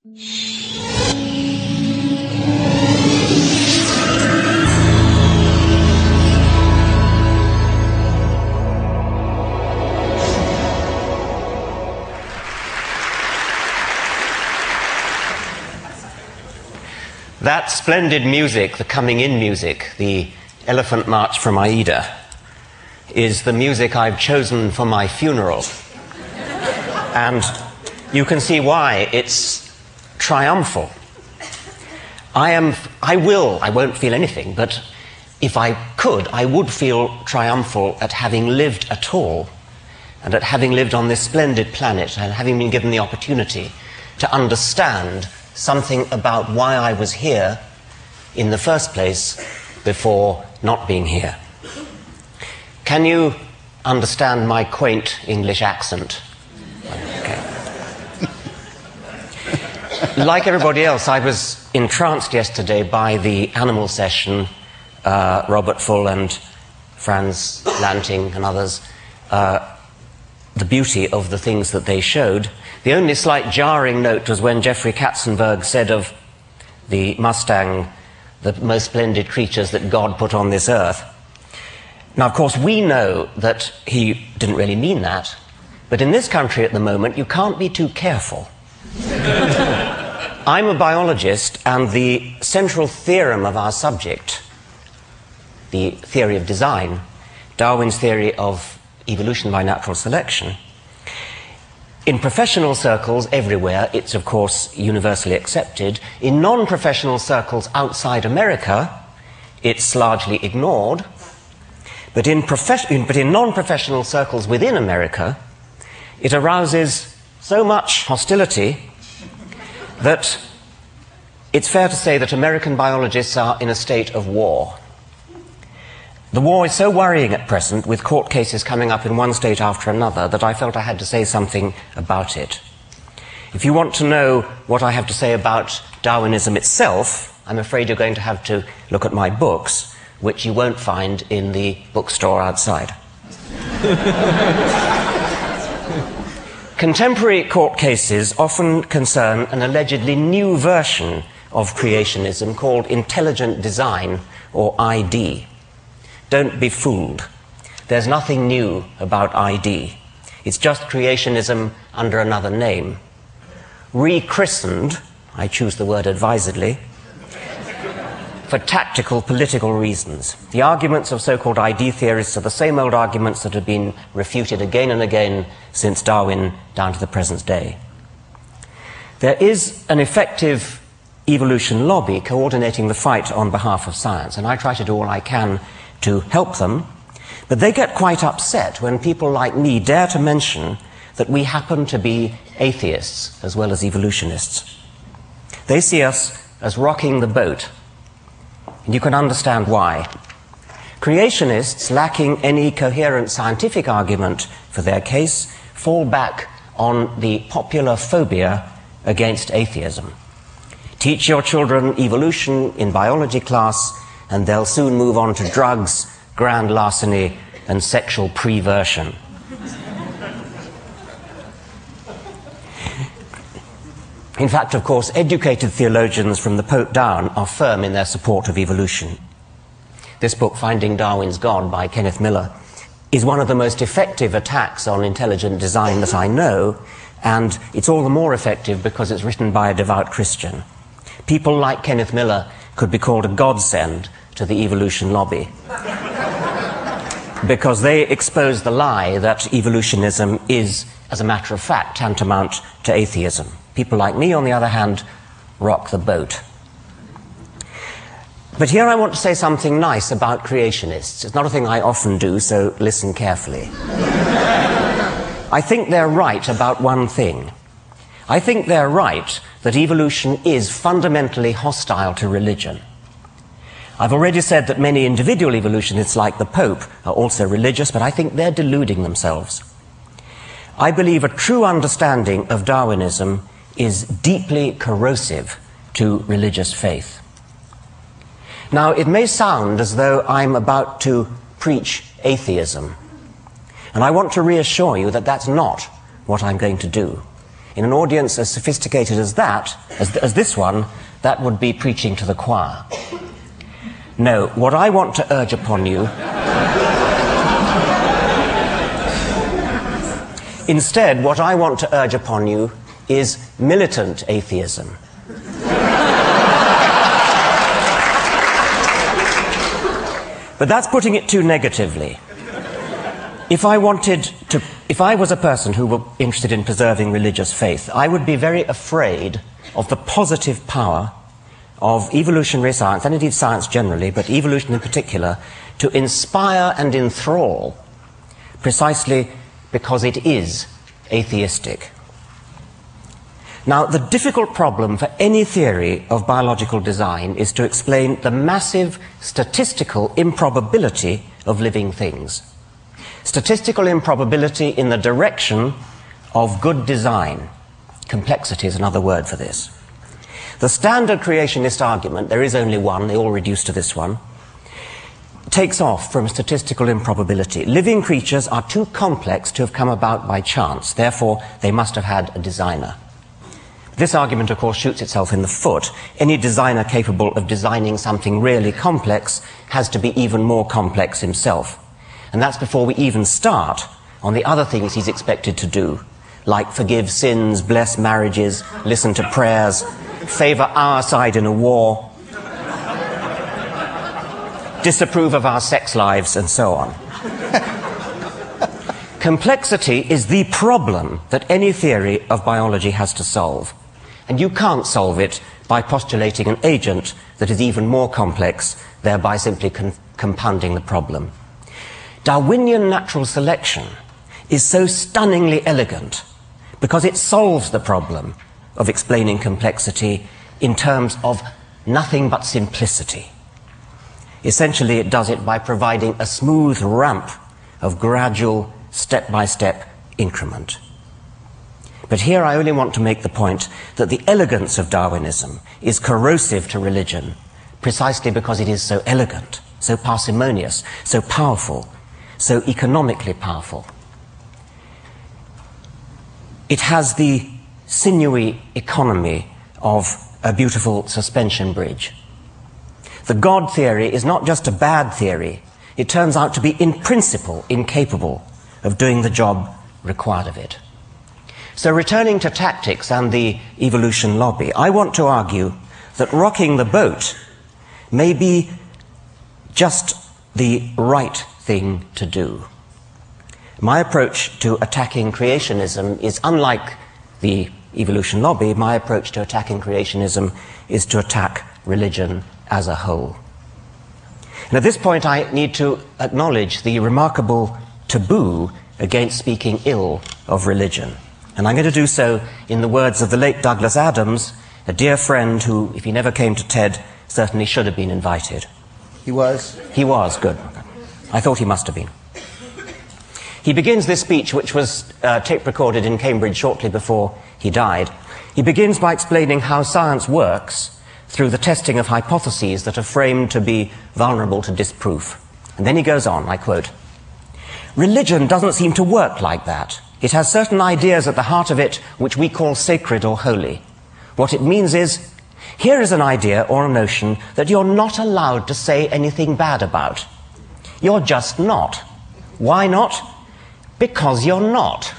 That splendid music, the coming in music, the Elephant March from Aida, is the music I've chosen for my funeral. And you can see why it's triumphal. I won't feel anything, but if I could, I would feel triumphal at having lived at all, and at having lived on this splendid planet, and having been given the opportunity to understand something about why I was here in the first place before not being here. Can you understand my quaint English accent? Okay. Like everybody else, I was entranced yesterday by the animal session, Robert Full and Franz Lanting and others, the beauty of the things that they showed. The only slight jarring note was when Jeffrey Katzenberg said of the Mustang, the most splendid creatures that God put on this earth. Now, of course, we know that he didn't really mean that, but in this country at the moment, you can't be too careful. I'm a biologist, and the central theorem of our subject, the theory of design, Darwin's theory of evolution by natural selection, in professional circles everywhere, it's of course universally accepted. In non-professional circles outside America, it's largely ignored. But in non-professional circles within America, it arouses so much hostility that it's fair to say that American biologists are in a state of war. The war is so worrying at present, with court cases coming up in one state after another, that I felt I had to say something about it. If you want to know what I have to say about Darwinism itself, I'm afraid you're going to have to look at my books, which you won't find in the bookstore outside. Contemporary court cases often concern an allegedly new version of creationism called intelligent design, or ID. Don't be fooled. There's nothing new about ID. It's just creationism under another name. Rechristened, I choose the word advisedly, for tactical political reasons. The arguments of so-called ID theorists are the same old arguments that have been refuted again and again since Darwin down to the present day. There is an effective evolution lobby coordinating the fight on behalf of science, and I try to do all I can to help them, but they get quite upset when people like me dare to mention that we happen to be atheists as well as evolutionists. They see us as rocking the boat, and you can understand why. Creationists, lacking any coherent scientific argument for their case, fall back on the popular phobia against atheism. Teach your children evolution in biology class, and they'll soon move on to drugs, grand larceny, and sexual perversion. In fact, of course, educated theologians from the Pope down are firm in their support of evolution. This book, Finding Darwin's God, by Kenneth Miller, is one of the most effective attacks on intelligent design that I know, and it's all the more effective because it's written by a devout Christian. People like Kenneth Miller could be called a godsend to the evolution lobby, because they expose the lie that evolutionism is, as a matter of fact, tantamount to atheism. People like me, on the other hand, rock the boat. But here I want to say something nice about creationists. It's not a thing I often do, so listen carefully. I think they're right about one thing. I think they're right that evolution is fundamentally hostile to religion. I've already said that many individual evolutionists, like the Pope, are also religious, but I think they're deluding themselves. I believe a true understanding of Darwinism is deeply corrosive to religious faith. Now, it may sound as though I'm about to preach atheism, and I want to reassure you that that's not what I'm going to do. In an audience as sophisticated as that, as this one, that would be preaching to the choir. No, what I want to urge upon you... Instead, what I want to urge upon you is militant atheism. But that's putting it too negatively. If I was a person who were interested in preserving religious faith, I would be very afraid of the positive power of evolutionary science, and indeed science generally, but evolution in particular, to inspire and enthrall, precisely because it is atheistic. Now, the difficult problem for any theory of biological design is to explain the massive statistical improbability of living things. Statistical improbability in the direction of good design. Complexity is another word for this. The standard creationist argument, there is only one, they all reduce to this one, takes off from statistical improbability. Living creatures are too complex to have come about by chance, therefore they must have had a designer. This argument, of course, shoots itself in the foot. Any designer capable of designing something really complex has to be even more complex himself. And that's before we even start on the other things he's expected to do, like forgive sins, bless marriages, listen to prayers, favor our side in a war, disapprove of our sex lives, and so on. Complexity is the problem that any theory of biology has to solve. And you can't solve it by postulating an agent that is even more complex, thereby simply compounding the problem. Darwinian natural selection is so stunningly elegant because it solves the problem of explaining complexity in terms of nothing but simplicity. Essentially, it does it by providing a smooth ramp of gradual, step-by-step increment. But here I only want to make the point that the elegance of Darwinism is corrosive to religion, precisely because it is so elegant, so parsimonious, so powerful, so economically powerful. It has the sinewy economy of a beautiful suspension bridge. The God theory is not just a bad theory, it turns out to be in principle incapable of doing the job required of it. So returning to tactics and the evolution lobby, I want to argue that rocking the boat may be just the right thing to do. My approach to attacking creationism is unlike the evolution lobby. My approach to attacking creationism is to attack religion as a whole. And at this point I need to acknowledge the remarkable taboo against speaking ill of religion. And I'm going to do so in the words of the late Douglas Adams, a dear friend who, if he never came to TED, certainly should have been invited. He was? He was, good. I thought he must have been. He begins this speech, which was tape-recorded in Cambridge shortly before he died. He begins by explaining how science works through the testing of hypotheses that are framed to be vulnerable to disproof. And then he goes on, I quote, "Religion doesn't seem to work like that. It has certain ideas at the heart of it which we call sacred or holy. What it means is, here is an idea or a notion that you're not allowed to say anything bad about. You're just not. Why not? Because you're not."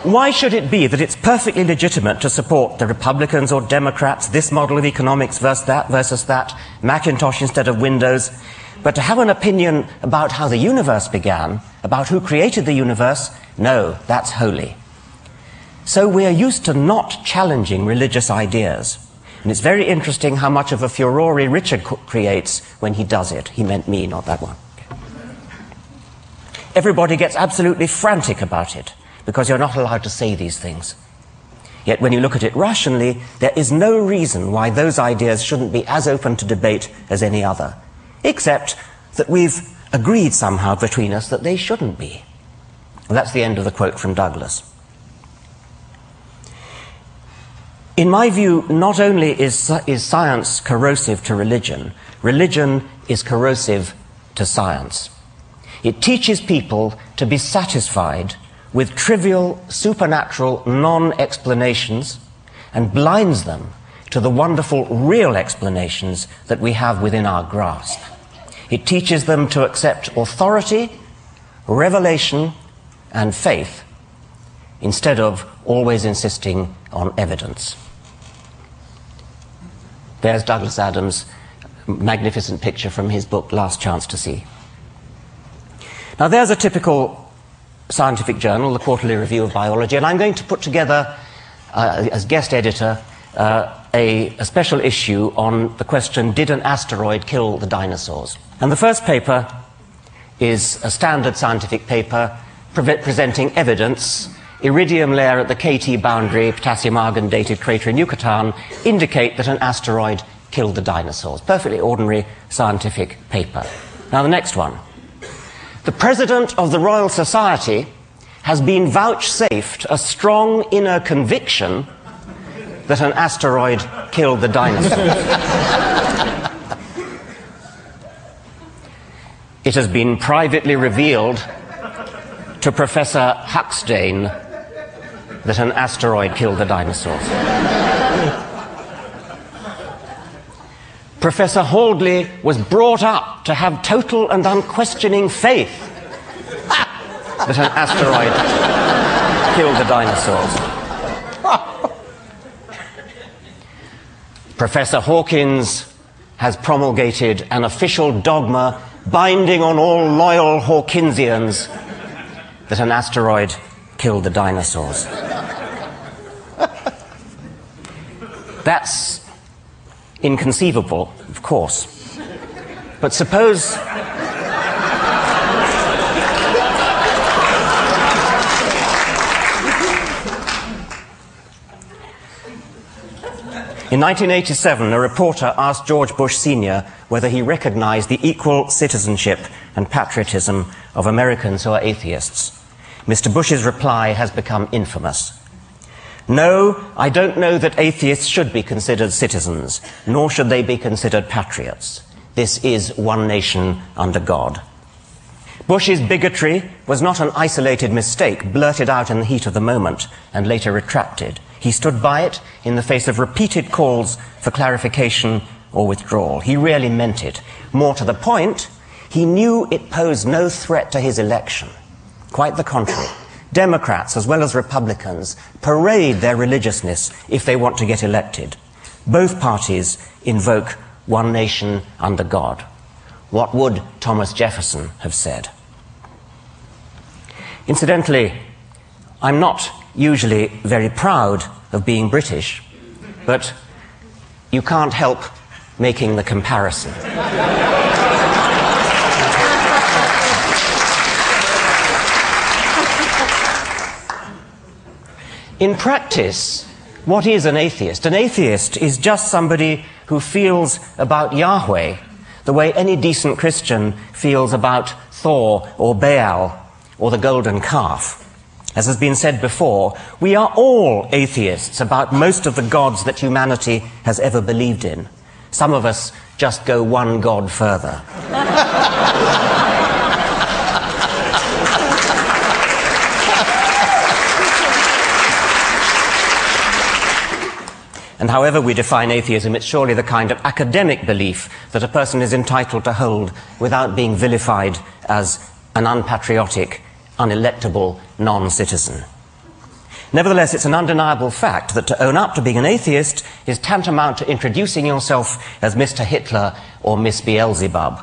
Why should it be that it's perfectly legitimate to support the Republicans or Democrats, this model of economics versus that, Macintosh instead of Windows, but to have an opinion about how the universe began, about who created the universe, no, that's holy. So we are used to not challenging religious ideas. And it's very interesting how much of a furore Richard creates when he does it. He meant me, not that one. Everybody gets absolutely frantic about it, because you're not allowed to say these things. Yet when you look at it rationally, there is no reason why those ideas shouldn't be as open to debate as any other, except that we've agreed somehow between us that they shouldn't be. And that's the end of the quote from Douglas. In my view, not only is science corrosive to religion, religion is corrosive to science. It teaches people to be satisfied with trivial, supernatural non-explanations and blinds them to the wonderful real explanations that we have within our grasp. It teaches them to accept authority, revelation, and faith, instead of always insisting on evidence. There's Douglas Adams' magnificent picture from his book, Last Chance to See. Now there's a typical scientific journal, the Quarterly Review of Biology, and I'm going to put together, as guest editor, a special issue on the question, did an asteroid kill the dinosaurs? And the first paper is a standard scientific paper presenting evidence. Iridium layer at the KT boundary, potassium argon dated crater in Yucatan, indicate that an asteroid killed the dinosaurs. Perfectly ordinary scientific paper. Now the next one. The President of the Royal Society has been vouchsafed a strong inner conviction that an asteroid killed the dinosaurs. It has been privately revealed to Professor Huxtane that an asteroid killed the dinosaurs. Professor Haldley was brought up to have total and unquestioning faith that an asteroid killed the dinosaurs. Professor Hawkins has promulgated an official dogma binding on all loyal Hawkinsians that an asteroid killed the dinosaurs. That's inconceivable, of course. But suppose in 1987, a reporter asked George Bush Sr. whether he recognized the equal citizenship and patriotism of Americans who are atheists. Mr. Bush's reply has become infamous. No, I don't know that atheists should be considered citizens, nor should they be considered patriots. This is one nation under God. Bush's bigotry was not an isolated mistake blurted out in the heat of the moment and later retracted. He stood by it in the face of repeated calls for clarification or withdrawal. He really meant it. More to the point, he knew it posed no threat to his election. Quite the contrary. Democrats, as well as Republicans, parade their religiousness if they want to get elected. Both parties invoke one nation under God. What would Thomas Jefferson have said? Incidentally, I'm not usually very proud of being British, but you can't help making the comparison. In practice, what is an atheist? An atheist is just somebody who feels about Yahweh the way any decent Christian feels about Thor or Baal or the golden calf. As has been said before, we are all atheists about most of the gods that humanity has ever believed in. Some of us just go one god further. And however we define atheism, it's surely the kind of academic belief that a person is entitled to hold without being vilified as an unpatriotic, unelectable non-citizen. Nevertheless, it's an undeniable fact that to own up to being an atheist is tantamount to introducing yourself as Mr. Hitler or Miss Beelzebub.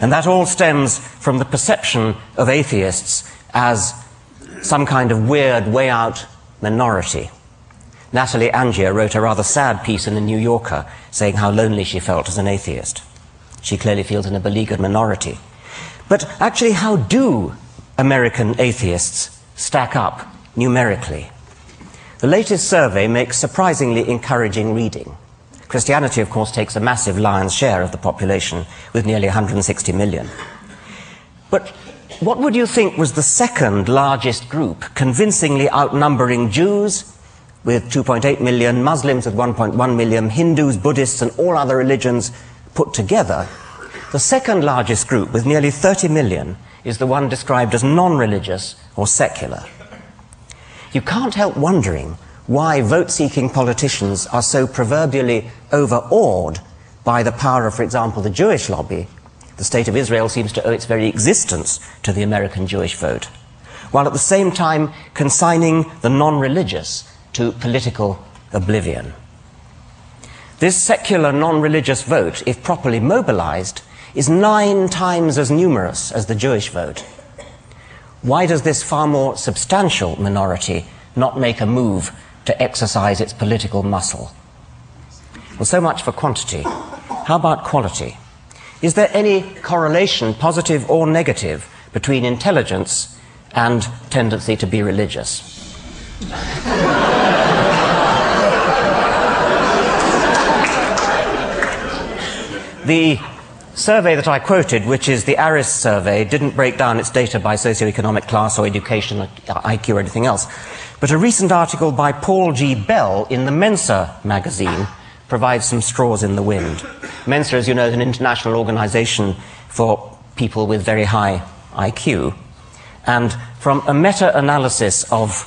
And that all stems from the perception of atheists as some kind of weird, way-out minority. Natalie Angier wrote a rather sad piece in the New Yorker saying how lonely she felt as an atheist. She clearly feels in a beleaguered minority. But actually, how do American atheists stack up numerically? The latest survey makes surprisingly encouraging reading. Christianity, of course, takes a massive lion's share of the population, with nearly 160 million. But what would you think was the second largest group, convincingly outnumbering Jews with 2.8 million, Muslims with 1.1 million, Hindus, Buddhists, and all other religions put together? The second largest group, with nearly 30 million, is the one described as non-religious or secular. you can't help wondering why vote-seeking politicians are so proverbially overawed by the power of, for example, the Jewish lobby. The State of Israel seems to owe its very existence to the American Jewish vote, while at the same time consigning the non-religious to political oblivion. This secular non-religious vote, if properly mobilized, is 9 times as numerous as the Jewish vote. Why does this far more substantial minority not make a move to exercise its political muscle? Well, so much for quantity. How about quality? Is there any correlation, positive or negative, between intelligence and tendency to be religious? The survey that I quoted, which is the ARIS survey, didn't break down its data by socioeconomic class or education or IQ or anything else. But a recent article by Paul G. Bell in the Mensa magazine provides some straws in the wind. Mensa, as you know, is an international organization for people with very high IQ. And from a meta-analysis of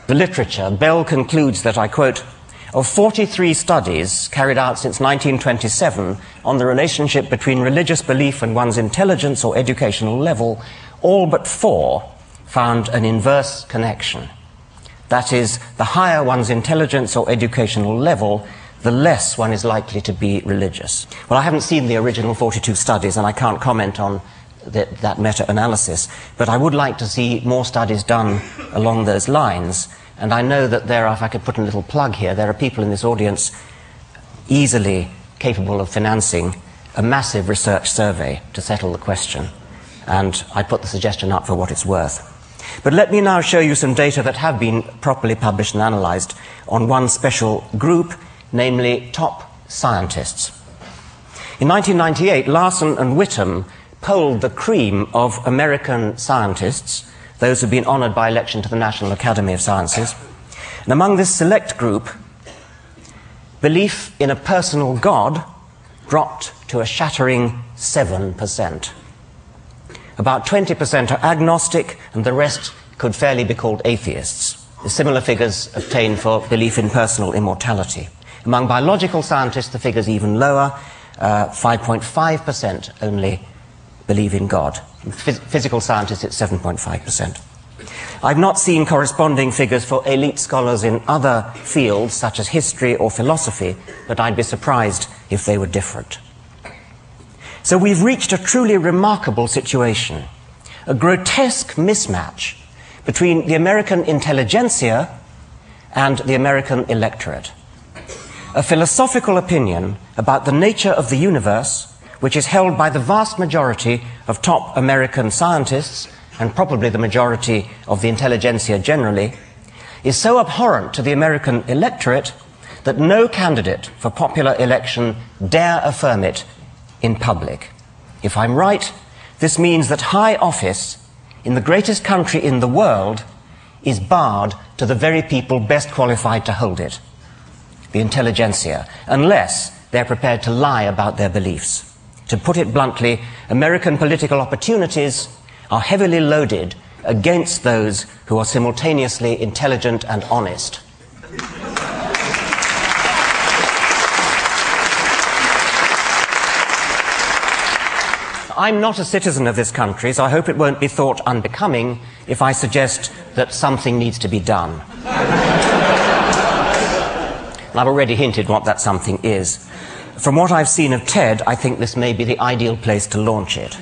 the literature, Bell concludes that, I quote, of 43 studies carried out since 1927 on the relationship between religious belief and one's intelligence or educational level, all but 4 found an inverse connection. That is, the higher one's intelligence or educational level, the less one is likely to be religious. Well, I haven't seen the original 42 studies, and I can't comment on that meta-analysis, but I would like to see more studies done along those lines. And I know that there are, if I could put a little plug here, there are people in this audience easily capable of financing a massive research survey to settle the question. And I put the suggestion up for what it's worth. But let me now show you some data that have been properly published and analyzed on one special group, namely top scientists. In 1998, Larson and Whittam polled the cream of American scientists, those who've been honored by election to the National Academy of Sciences. And among this select group, belief in a personal God dropped to a shattering 7%. About 20% are agnostic, and the rest could fairly be called atheists. Similar figures obtained for belief in personal immortality. Among biological scientists, the figure's even lower. 5.5% only believe in God. Physical scientists, it's 7.5%. I've not seen corresponding figures for elite scholars in other fields, such as history or philosophy, but I'd be surprised if they were different. So we've reached a truly remarkable situation, a grotesque mismatch between the American intelligentsia and the American electorate. A philosophical opinion about the nature of the universe, which is held by the vast majority of top American scientists, and probably the majority of the intelligentsia generally, is so abhorrent to the American electorate that no candidate for popular election dare affirm it in public. If I'm right, this means that high office in the greatest country in the world is barred to the very people best qualified to hold it, the intelligentsia, unless they're prepared to lie about their beliefs. To put it bluntly, American political opportunities are heavily loaded against those who are simultaneously intelligent and honest. I'm not a citizen of this country, so I hope it won't be thought unbecoming if I suggest that something needs to be done. And I've already hinted what that something is. From what I've seen of TED, I think this may be the ideal place to launch it.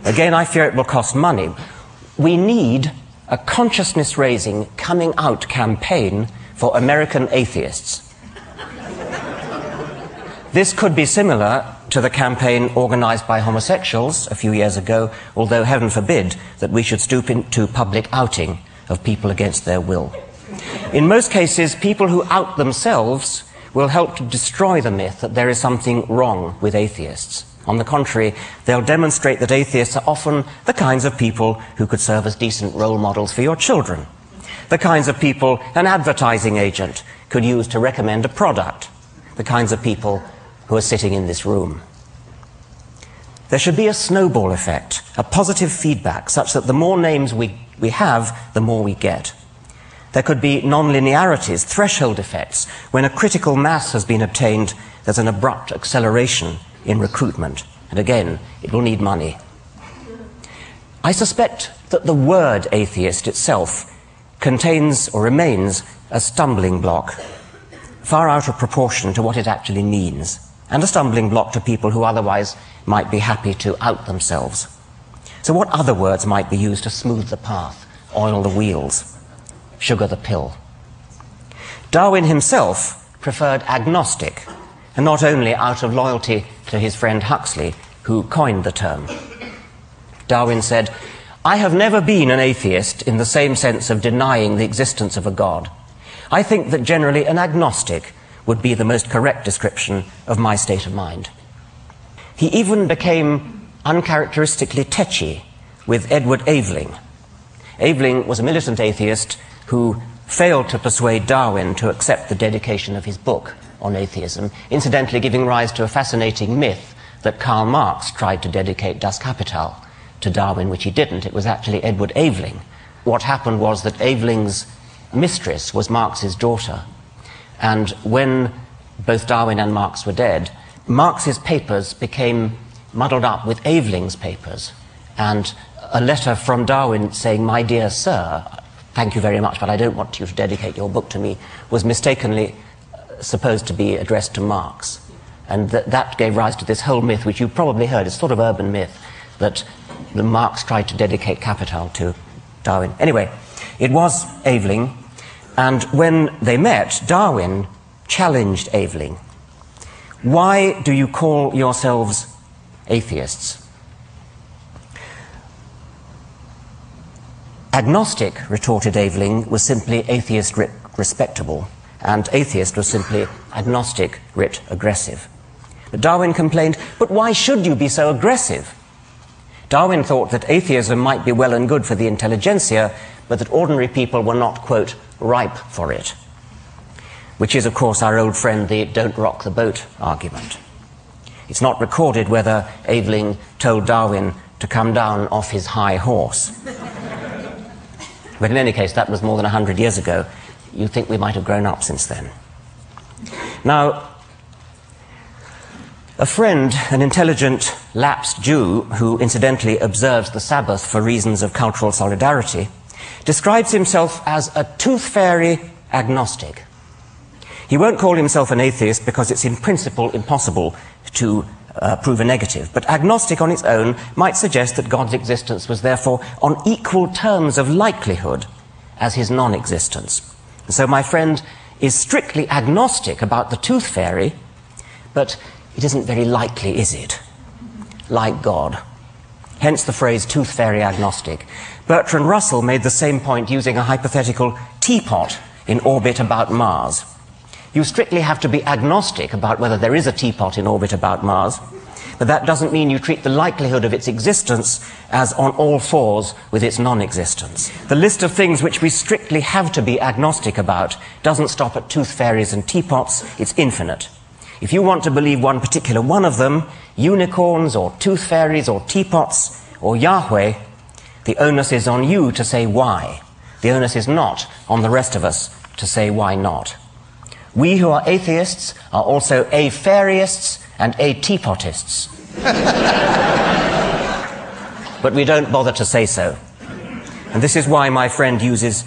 Again, I fear it will cost money. We need a consciousness-raising, coming-out campaign for American atheists. This could be similar to the campaign organized by homosexuals a few years ago, although heaven forbid that we should stoop into public outing of people against their will. In most cases, people who out themselves will help to destroy the myth that there is something wrong with atheists. On the contrary, they'll demonstrate that atheists are often the kinds of people who could serve as decent role models for your children, the kinds of people an advertising agent could use to recommend a product, the kinds of people who are sitting in this room. There should be a snowball effect, a positive feedback, such that the more names we have, the more we get. There could be non-linearities, threshold effects. When a critical mass has been obtained, there's an abrupt acceleration in recruitment. And again, it will need money. I suspect that the word atheist itself contains or remains a stumbling block, far out of proportion to what it actually means, and a stumbling block to people who otherwise might be happy to out themselves. So what other words might be used to smooth the path, oil the wheels, sugar the pill? Darwin himself preferred agnostic, and not only out of loyalty to his friend Huxley, who coined the term. Darwin said, "I have never been an atheist in the same sense of denying the existence of a God. I think that generally an agnostic would be the most correct description of my state of mind." He even became uncharacteristically tetchy with Edward Aveling. Aveling was a militant atheist who failed to persuade Darwin to accept the dedication of his book on atheism, incidentally giving rise to a fascinating myth that Karl Marx tried to dedicate Das Kapital to Darwin, which he didn't. It was actually Edward Aveling. What happened was that Aveling's mistress was Marx's daughter, and when both Darwin and Marx were dead, Marx's papers became muddled up with Aveling's papers, and a letter from Darwin saying, "My dear sir, thank you very much, but I don't want you to dedicate your book to me," was mistakenly supposed to be addressed to Marx. And that gave rise to this whole myth, which you've probably heard, it's sort of urban myth, that Marx tried to dedicate Capital to Darwin. Anyway, it was Aveling, and when they met, Darwin challenged Aveling. "Why do you call yourselves atheists?" Agnostic, retorted Aveling, was simply atheist writ respectable, and atheist was simply agnostic writ aggressive. But Darwin complained, "But why should you be so aggressive?" Darwin thought that atheism might be well and good for the intelligentsia, but that ordinary people were not, quote, ripe for it. Which is, of course, our old friend, the don't rock the boat argument. It's not recorded whether Aveling told Darwin to come down off his high horse. But in any case, that was more than 100 years ago. You'd think we might have grown up since then. Now, a friend, an intelligent, lapsed Jew, who incidentally observes the Sabbath for reasons of cultural solidarity, describes himself as a tooth fairy agnostic. He won't call himself an atheist because it's in principle impossible to prove a negative, but agnostic on its own might suggest that God's existence was therefore on equal terms of likelihood as his non-existence. So my friend is strictly agnostic about the tooth fairy, but it isn't very likely, is it? Like God. Hence the phrase tooth fairy agnostic. Bertrand Russell made the same point using a hypothetical teapot in orbit about Mars. You strictly have to be agnostic about whether there is a teapot in orbit about Mars, but that doesn't mean you treat the likelihood of its existence as on all fours with its non-existence. The list of things which we strictly have to be agnostic about doesn't stop at tooth fairies and teapots, it's infinite. If you want to believe one particular one of them, unicorns or tooth fairies or teapots or Yahweh, the onus is on you to say why. The onus is not on the rest of us to say why not. We who are atheists are also a-fairists and a-teapotists. But we don't bother to say so. And this is why my friend uses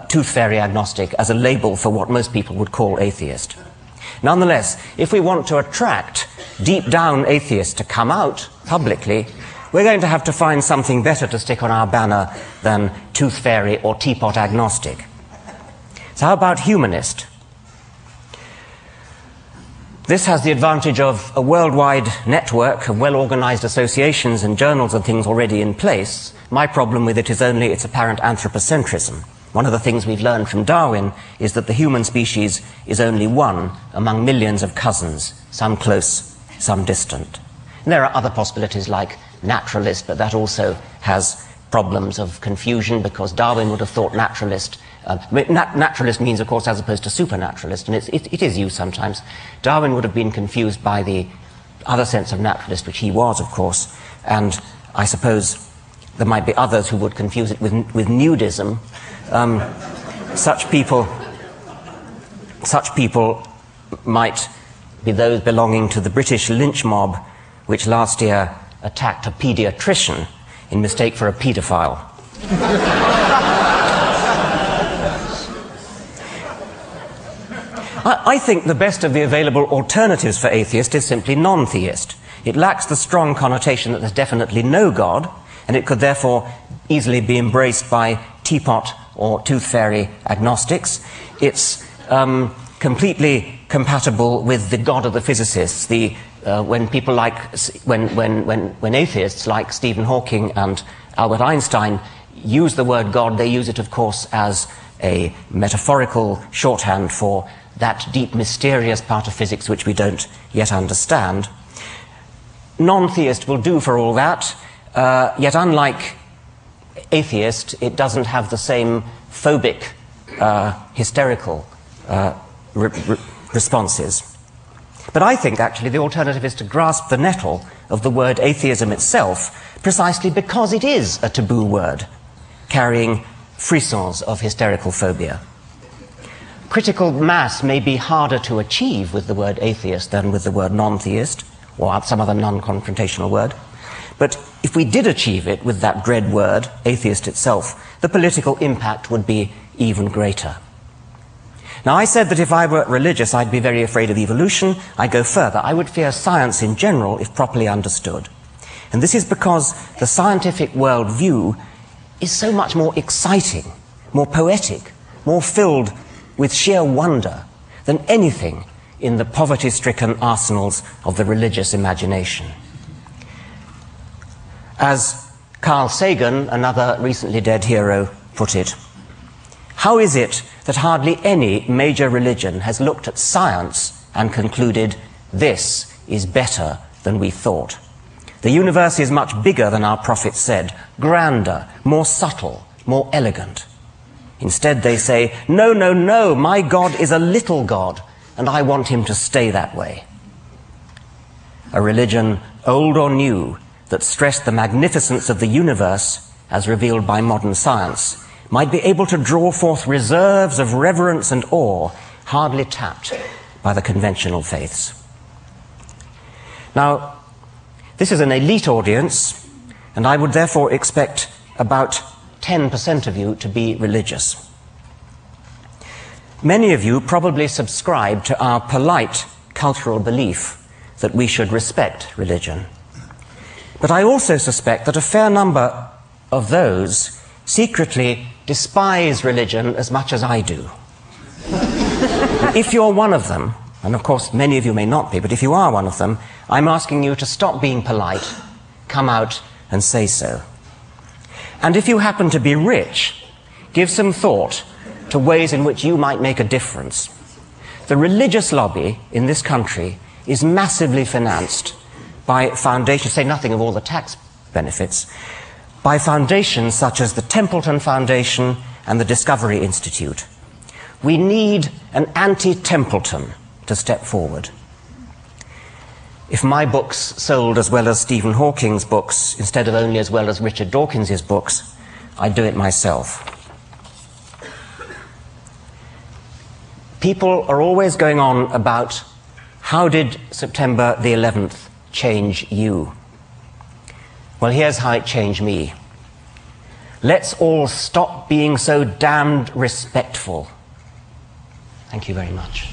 tooth fairy agnostic as a label for what most people would call atheist. Nonetheless, if we want to attract deep down atheists to come out publicly, we're going to have to find something better to stick on our banner than tooth fairy or teapot agnostic. So how about humanist? This has the advantage of a worldwide network of well-organized associations and journals and things already in place. My problem with it is only its apparent anthropocentrism. One of the things we've learned from Darwin is that the human species is only one among millions of cousins, some close, some distant. And there are other possibilities like naturalist, but that also has problems of confusion because Darwin would have thought naturalist. Naturalist means, of course, as opposed to supernaturalist, and it is used sometimes. Darwin would have been confused by the other sense of naturalist, which he was, of course, and I suppose there might be others who would confuse it with nudism. Such people might be those belonging to the British lynch mob, which last year attacked a paediatrician in mistake for a paedophile. I think the best of the available alternatives for atheist is simply non-theist. It lacks the strong connotation that there's definitely no God, and it could therefore easily be embraced by teapot or tooth fairy agnostics. It's completely compatible with the God of the physicists. When atheists like Stephen Hawking and Albert Einstein use the word God, they use it, of course, as a metaphorical shorthand for that deep, mysterious part of physics which we don't yet understand. Non-theist will do for all that, yet unlike atheist, it doesn't have the same phobic, hysterical responses. But I think, actually, the alternative is to grasp the nettle of the word atheism itself, precisely because it is a taboo word, carrying frissons of hysterical phobia. Critical mass may be harder to achieve with the word atheist than with the word non-theist, or some other non-confrontational word. But if we did achieve it with that dread word, atheist itself, the political impact would be even greater. Now, I said that if I were religious, I'd be very afraid of evolution. I go further. I would fear science in general, if properly understood. And this is because the scientific worldview is so much more exciting, more poetic, more filled with sheer wonder than anything in the poverty-stricken arsenals of the religious imagination. As Carl Sagan, another recently dead hero, put it, how is it that hardly any major religion has looked at science and concluded, this is better than we thought? The universe is much bigger than our prophets said, grander, more subtle, more elegant. Instead, they say, no, no, no, my God is a little God, and I want him to stay that way. A religion, old or new, that stressed the magnificence of the universe, as revealed by modern science, might be able to draw forth reserves of reverence and awe hardly tapped by the conventional faiths. Now, this is an elite audience, and I would therefore expect about 10% of you to be religious. Many of you probably subscribe to our polite cultural belief that we should respect religion. But I also suspect that a fair number of those secretly despise religion as much as I do. If you're one of them, and of course many of you may not be, but if you are one of them, I'm asking you to stop being polite, come out and say so. And if you happen to be rich, give some thought to ways in which you might make a difference. The religious lobby in this country is massively financed by foundations, say nothing of all the tax benefits, by foundations such as the Templeton Foundation and the Discovery Institute. We need an anti-Templeton to step forward. If my books sold as well as Stephen Hawking's books, instead of only as well as Richard Dawkins's books, I'd do it myself. People are always going on about, how did September the 11th change you? Well, here's how it changed me. Let's all stop being so damned respectful. Thank you very much.